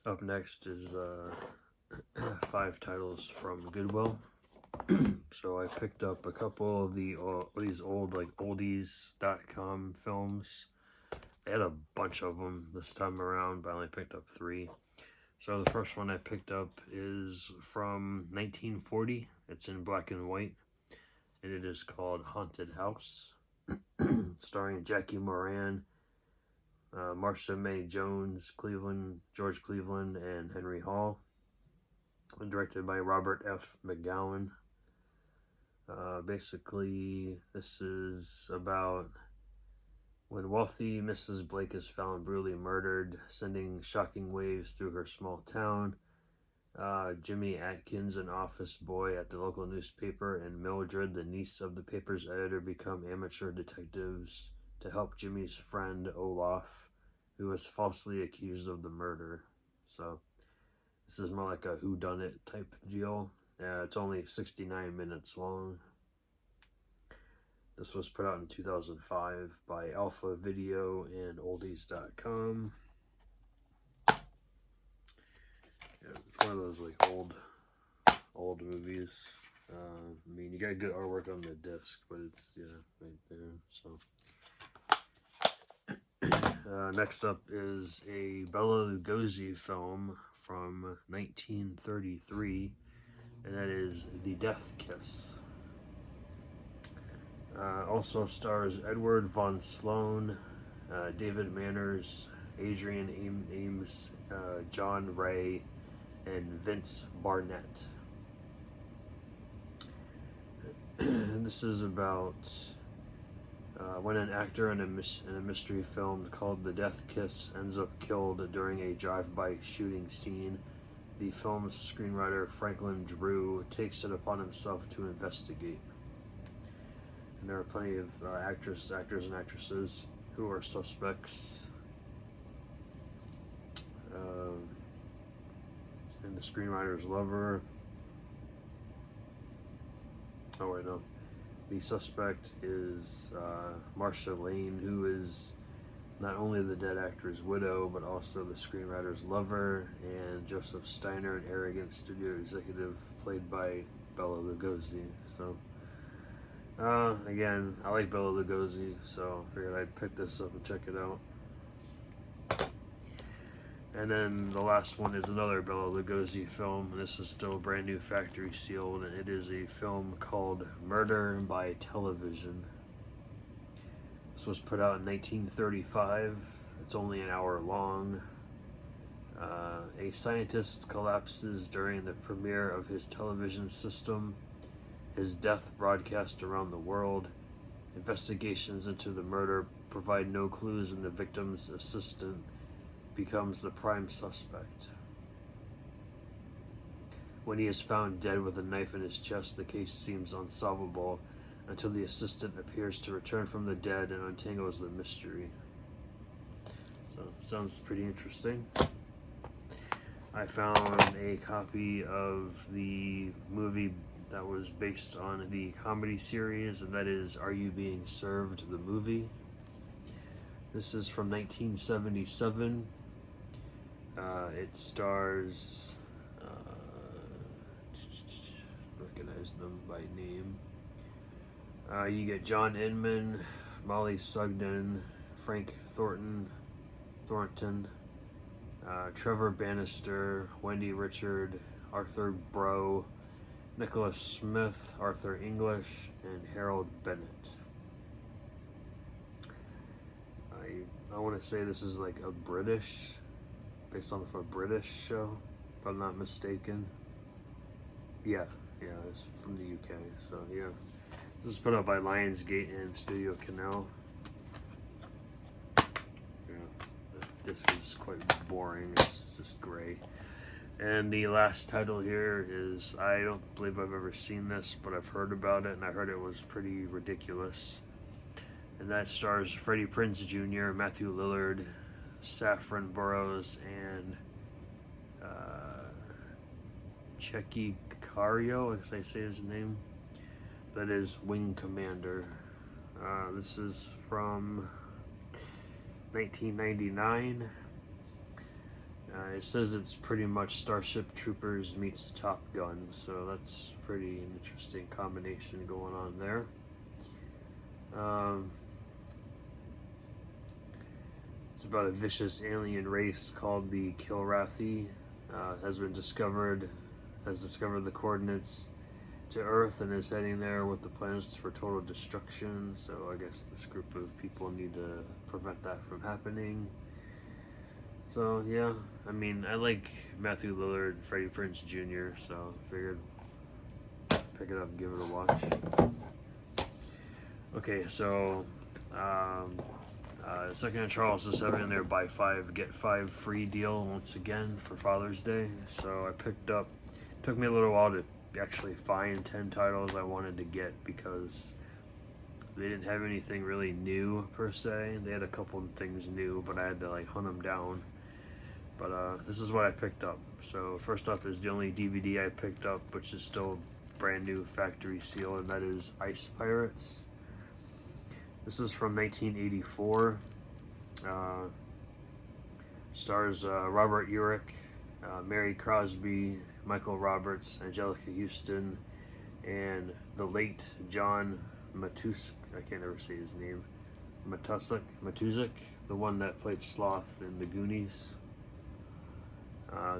Up next is 5 titles from Goodwill. So I picked up a couple of these old oldies.com films. They had a bunch of them this time around, but I only picked up 3. So the first one I picked up is from 1940. It's in black and white, and it is called Haunted House, starring Jackie Moran, Marsha May Jones, George Cleveland, and Henry Hall. And directed by Robert F. McGowan. Basically, this is about when wealthy Mrs. Blake is found brutally murdered, sending shocking waves through her small town. Jimmy Atkins, an office boy at the local newspaper, and Mildred, the niece of the paper's editor, become amateur detectives to help Jimmy's friend Olaf, who was falsely accused of the murder. So this is more like a whodunit type deal. It's only 69 minutes long. This was put out in 2005 by Alpha Video and Oldies.com. Yeah, it's one of those like old movies. I mean, you got good artwork on the disc, but it's right there. So next up is a Bela Lugosi film from 1933, and that is The Death Kiss. Also stars Edward von Sloan, David Manners, Adrian Ames, John Ray, and Vince Barnett. This is about when an actor in a mystery film called The Death Kiss ends up killed during a drive-by shooting scene. The film's screenwriter Franklin Drew takes it upon himself to investigate. And there are plenty of actors and actresses who are suspects. And the screenwriter's lover. Oh wait, no. The suspect is Marcia Lane, who is not only the dead actor's widow, but also the screenwriter's lover, and Joseph Steiner, an arrogant studio executive played by Bela Lugosi. So, again, I like Bela Lugosi, so I figured I'd pick this up and check it out. And then the last one is another Bela Lugosi film, and this is still brand new factory sealed, and it is a film called Murder by Television. This was put out in 1935. It's only an hour long. A scientist collapses during the premiere of his television system. His death broadcast around the world. Investigations into the murder provide no clues, and the victim's assistant becomes the prime suspect. When he is found dead with a knife in his chest, the case seems unsolvable until the assistant appears to return from the dead and untangles the mystery. So, sounds pretty interesting. I found a copy of the movie that was based on the comedy series, and that is Are You Being Served? The movie. This is from 1977. It stars, recognize them by name. You get John Inman, Molly Sugden, Frank Thornton, Trevor Bannister, Wendy Richard, Arthur Brough, Nicholas Smith, Arthur English, and Harold Bennett. I want to say this is like based on a British show, if I'm not mistaken. Yeah, it's from the UK. So yeah, this is put out by Lionsgate and Studio Canal. Yeah, the disc is quite boring. It's just gray. And the last title here is, I don't believe I've ever seen this, but I've heard about it, and I heard it was pretty ridiculous. And that stars Freddie Prinze Jr., Matthew Lillard, Saffron Burrows, and Checky Cario, as I say his name. That is Wing Commander. This is from 1999. It says it's pretty much Starship Troopers meets Top Gun, so that's pretty interesting combination going on there. It's about a vicious alien race called the Kilrathi. Has discovered the coordinates to Earth and is heading there with the plans for total destruction. So I guess this group of people need to prevent that from happening. So yeah, I mean, I like Matthew Lillard and Freddie Prinze Jr., so I figured pick it up and give it a watch. Okay, so Second and Charles is having their buy 5 get 5 free deal once again for Father's Day. So I picked up. Took me a little while to actually find 10 titles I wanted to get because they didn't have anything really new per se. They had a couple of things new, but I had to like hunt them down. But this is what I picked up. So first up is the only DVD I picked up, which is still brand new factory seal, and that is Ice Pirates. This is from 1984. Stars Robert Urich, Mary Crosby, Michael Roberts, Angelica Houston, and the late John Matuszek. I can't ever say his name. Matuszek, the one that played Sloth in The Goonies.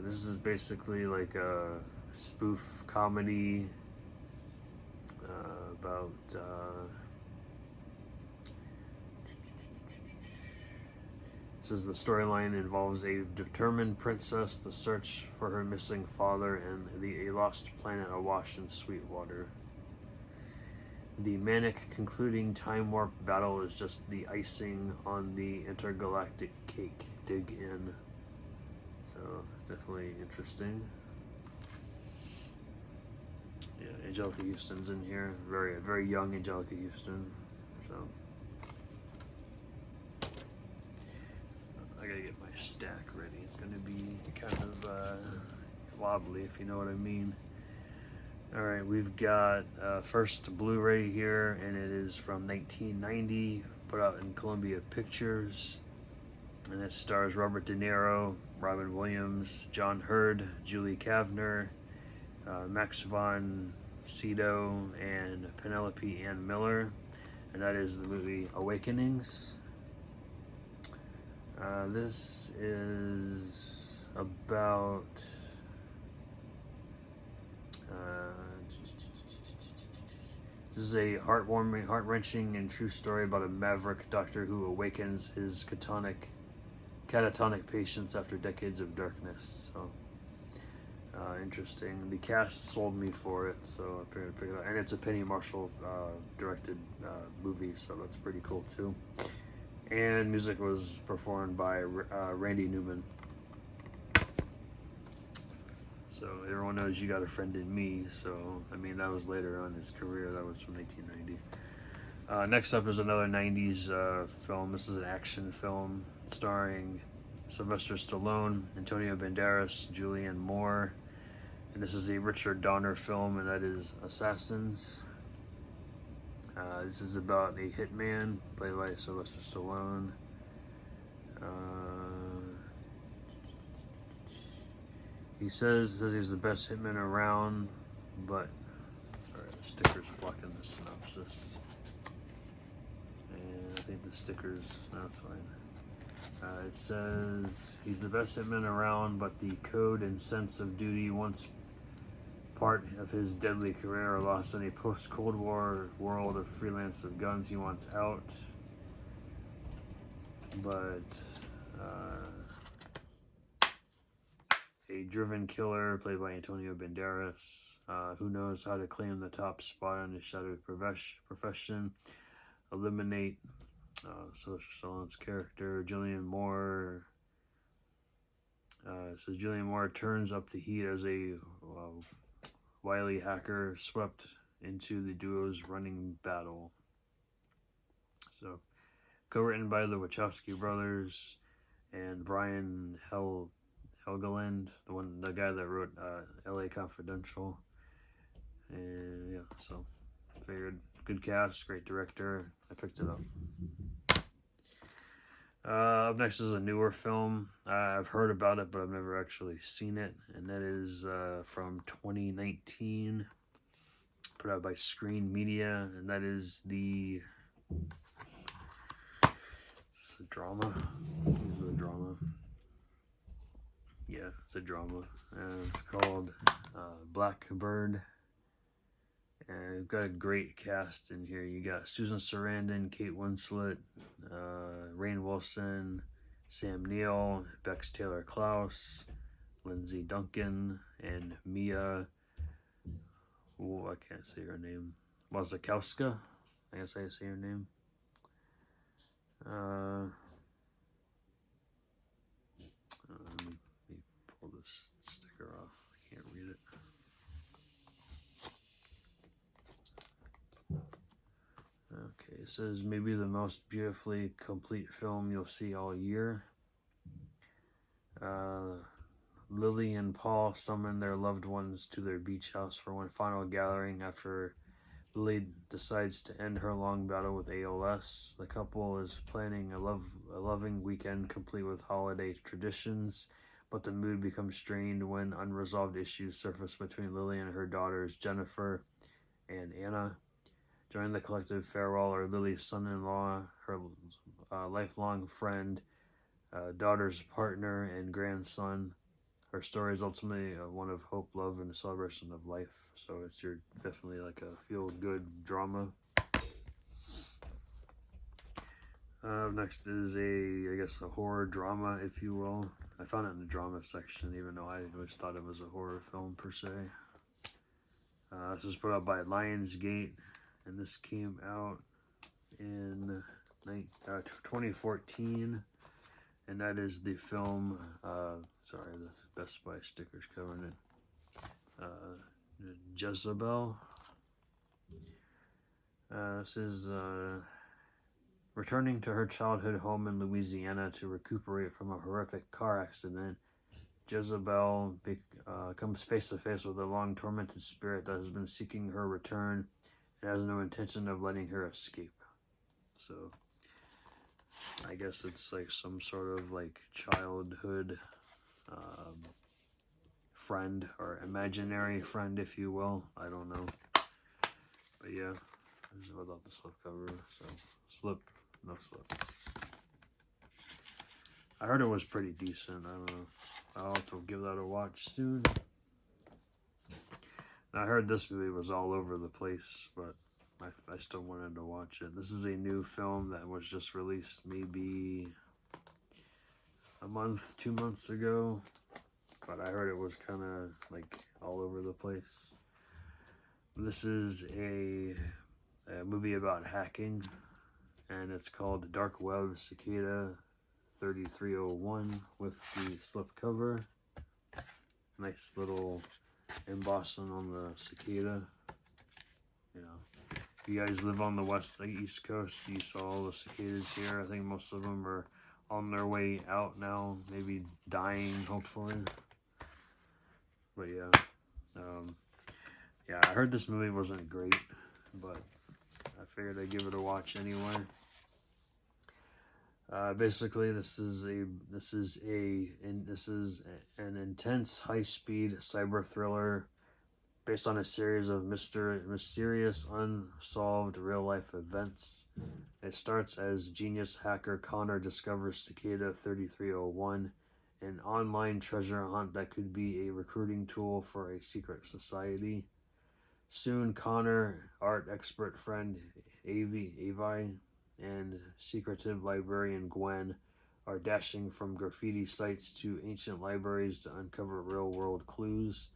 This is basically like a spoof comedy about says the storyline involves a determined princess, the search for her missing father, and a lost planet awash in sweet water. The manic concluding time warp battle is just the icing on the intergalactic cake. Dig in. So definitely interesting. Yeah, Angelica Houston's in here. Very young Angelica Houston. So I gotta get my stack ready. It's gonna be kind of wobbly, if you know what I mean. Alright, we've got first Blu-ray here, and it is from 1990, put out in Columbia Pictures. And it stars Robert De Niro, Robin Williams, John Hurd, Julie Kavner, Max von Sydow, and Penelope Ann Miller. And that is the movie Awakenings. This is about this is a heartwarming, heart-wrenching, and true story about a maverick doctor who awakens his catatonic patients after decades of darkness. So interesting. The cast sold me for it, so I figured to pick it up. And it's a Penny Marshall directed movie, so that's pretty cool too. And music was performed by Randy Newman. So everyone knows You Got a Friend in Me. So I mean, that was later on in his career. That was from 1990. Next up is another 90s film. This is an action film starring Sylvester Stallone, Antonio Banderas, Julianne Moore. And this is a Richard Donner film, and that is Assassins. This is about a hitman played by Sylvester Stallone. He says he's the best hitman around, but the sticker's blocking the synopsis. And I think the stickers, no, it's fine. It says he's the best hitman around, but the code and sense of duty, once part of his deadly career, are lost in a post-Cold War world of freelance of guns. He wants out, but a driven killer played by Antonio Banderas, who knows how to claim the top spot in his shadowed profession, eliminate Sylvester Stallone's character, Julianne Moore. So Julianne Moore turns up the heat as a wily hacker swept into the duo's running battle. So, co-written by the Wachowski brothers and Brian Helgeland, the guy that wrote L.A. Confidential. And yeah, so figured good cast, great director. I picked it up. Up next is a newer film. I've heard about it, but I've never actually seen it, and that is from 2019, put out by Screen Media, and that is it's a drama. It's a drama. Yeah, it's a drama. It's called Blackbird. And we've got a great cast in here. You got Susan Sarandon, Kate Winslet, Rainn Wilson, Sam Neill, Bex Taylor Klaus, Lindsay Duncan, and Mia. Oh, I can't say her name. Wasikowska. I guess I say her name. Let me pull this sticker off. I can't read it. Okay, it says maybe the most beautifully complete film you'll see all year. Lily and Paul summon their loved ones to their beach house for one final gathering after Lily decides to end her long battle with ALS. The couple is planning a loving weekend complete with holiday traditions, but the mood becomes strained when unresolved issues surface between Lily and her daughters Jennifer and Anna. During the collective farewell are Lily's son-in-law, her lifelong friend, daughter's partner, and grandson. Her story is ultimately one of hope, love, and a celebration of life. So it's definitely like a feel-good drama. Next is a horror drama, if you will. I found it in the drama section, even though I always thought it was a horror film per se. This was put out by Lionsgate, and this came out in 2014. And that is the film, sorry, the Best Buy sticker's covering it, Jezebel. This is returning to her childhood home in Louisiana to recuperate from a horrific car accident. Jezebel comes face to face with a long tormented spirit that has been seeking her return and has no intention of letting her escape. So I guess it's like some sort of like childhood friend or imaginary friend, if you will. I don't know. But yeah, this is without the slipcover. So no slip. I heard it was pretty decent. I don't know. I'll have to give that a watch soon. I heard this movie was all over the place, but I still wanted to watch it. This is a new film that was just released maybe a month, 2 months ago, but I heard it was kind of like all over the place. This is a movie about hacking, and it's called Dark Web Cicada 3301 with the slipcover. Nice little embossing on the cicada. You know, if you guys live on the East Coast, you saw all the cicadas here. I think most of them are on their way out now, maybe dying, hopefully. But yeah, I heard this movie wasn't great, but I figured I'd give it a watch anyway. Basically, this is an intense, high-speed cyber thriller based on a series of mysterious, unsolved real-life events. It starts as genius hacker Connor discovers Cicada 3301, an online treasure hunt that could be a recruiting tool for a secret society. Soon, Connor, art expert friend Avi, and secretive librarian Gwen are dashing from graffiti sites to ancient libraries to uncover real-world clues.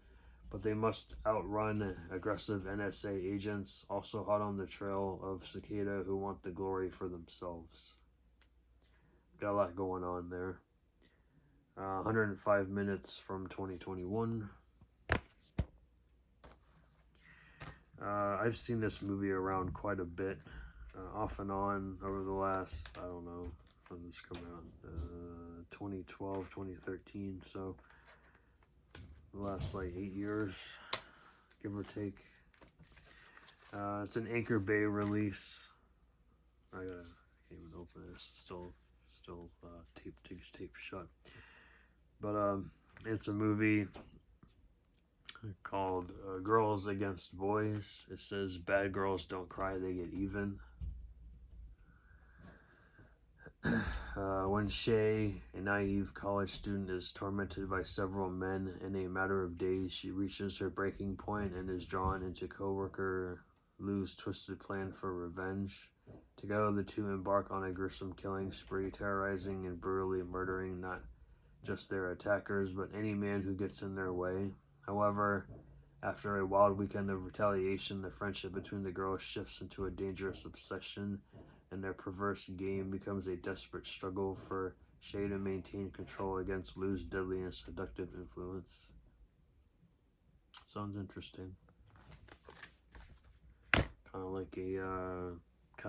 But they must outrun aggressive NSA agents, also hot on the trail of Cicada, who want the glory for themselves. Got a lot going on there. 105 minutes from 2021. I've seen this movie around quite a bit, off and on over the last, I don't know, when this coming out, 2012, 2013, so the last like 8 years, give or take. It's an Anchor Bay release. I can't even open this. Still still taped shut. But it's a movie called Girls Against Boys. It says bad girls don't cry, they get even. When Shay, a naive college student, is tormented by several men in a matter of days, she reaches her breaking point and is drawn into co-worker Lou's twisted plan for revenge. Together, the two embark on a gruesome killing spree, terrorizing and brutally murdering not just their attackers, but any man who gets in their way. However, after a wild weekend of retaliation, the friendship between the girls shifts into a dangerous obsession, and their perverse game becomes a desperate struggle for Shay to maintain control against Lou's deadly and seductive influence. Sounds interesting. Kind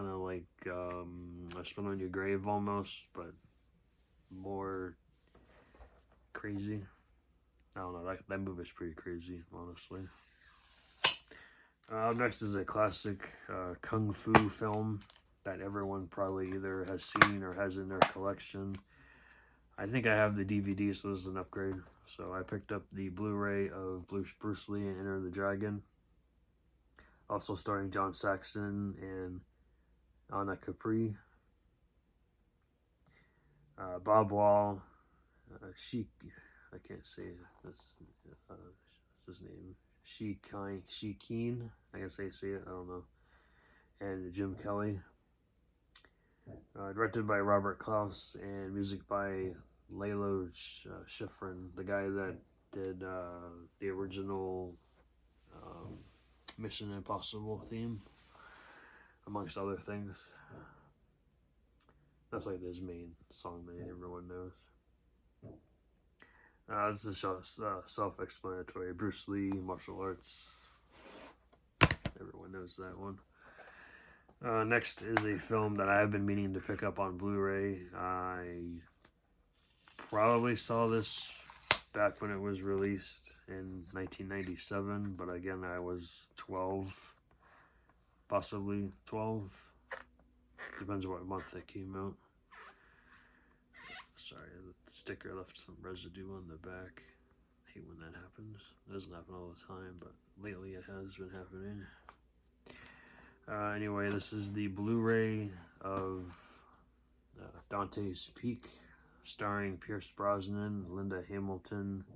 of like I Spit on Your Grave almost, but more crazy. I don't know, that movie's pretty crazy, honestly. Next is a classic kung fu film that everyone probably either has seen or has in their collection. I think I have the DVD, so this is an upgrade. So I picked up the Blu-ray of Bruce Lee and Enter the Dragon. Also starring John Saxon and Anna Capri. Bob Wall. I can't say that's his name. Shekeen. I guess I say it. I don't know. And Jim Kelly. Directed by Robert Klaus and music by Lalo Schifrin, the guy that did the original Mission Impossible theme, amongst other things. That's like his main song that everyone knows. This is self-explanatory. Bruce Lee, martial arts. Everyone knows that one. Next is a film that I have been meaning to pick up on Blu-ray. I probably saw this back when it was released in 1997, but again, I was 12, possibly 12. Depends on what month it came out. Sorry, the sticker left some residue on the back. I hate when that happens. It doesn't happen all the time, but lately it has been happening. Anyway, this is the Blu-ray of Dantes Peak, starring Pierce Brosnan, Linda Hamilton,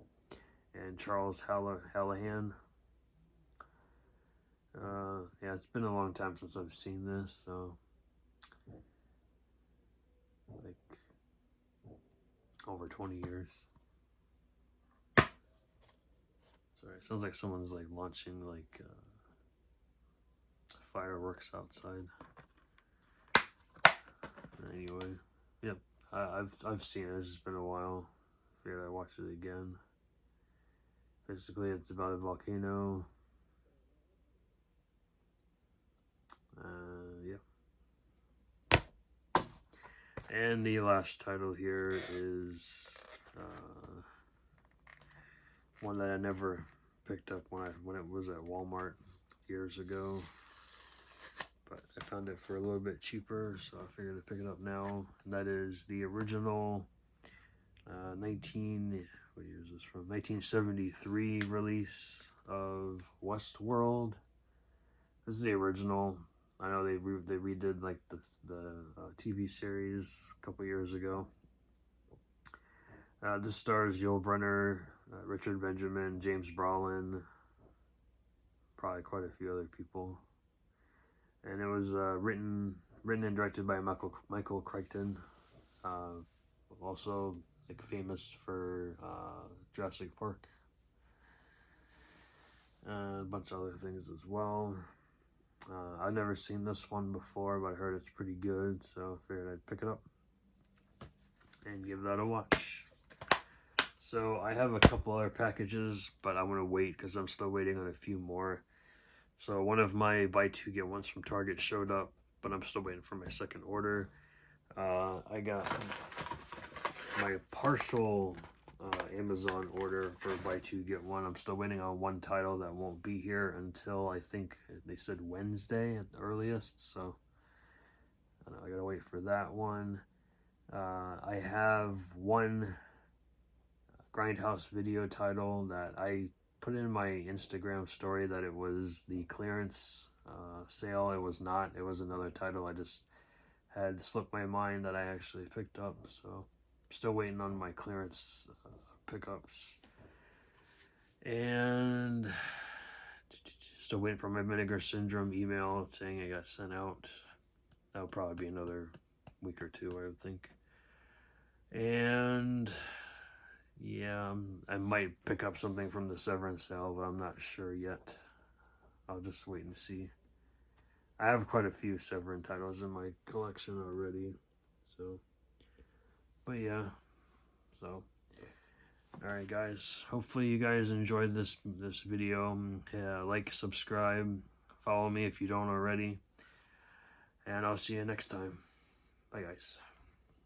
and Charles Hallahan. Yeah, it's been a long time since I've seen this, so like over 20 years. Sorry, it sounds like someone's like launching like fireworks outside. Anyway, yep, I've seen it. It's been a while. Figured I'd watch it again. Basically, it's about a volcano. Yeah. And the last title here is one that I never picked up when it was at Walmart years ago, but I found it for a little bit cheaper, so I figured to pick it up now. And that is the original 1973 release of Westworld. This is the original. I know they redid like the TV series a couple years ago. This stars Yul Brynner, Richard Benjamin, James Brolin, probably quite a few other people. And it was written and directed by Michael Crichton, also like famous for Jurassic Park, a bunch of other things as well. I've never seen this one before, but I heard it's pretty good, so I figured I'd pick it up and give that a watch. So I have a couple other packages, but I'm going to wait because I'm still waiting on a few more. So one of my buy two get ones from Target showed up, but I'm still waiting for my second order. I got my partial Amazon order for buy two get one. I'm still waiting on one title that won't be here until I think they said Wednesday at the earliest. So I gotta wait for that one. I have one Grindhouse video title that I put in my Instagram story that it was the clearance sale. It was not. It was another title. I just had slipped my mind that I actually picked up. So I'm still waiting on my clearance pickups. And still waiting for my Vinegar Syndrome email saying it got sent out. That'll probably be another week or two, I would think. And yeah, I might pick up something from the Severance sale, but I'm not sure yet. I'll just wait and see. I have quite a few Severance titles in my collection already, so. But yeah, so. Alright guys, hopefully you guys enjoyed this video. Like, subscribe, follow me if you don't already. And I'll see you next time. Bye guys.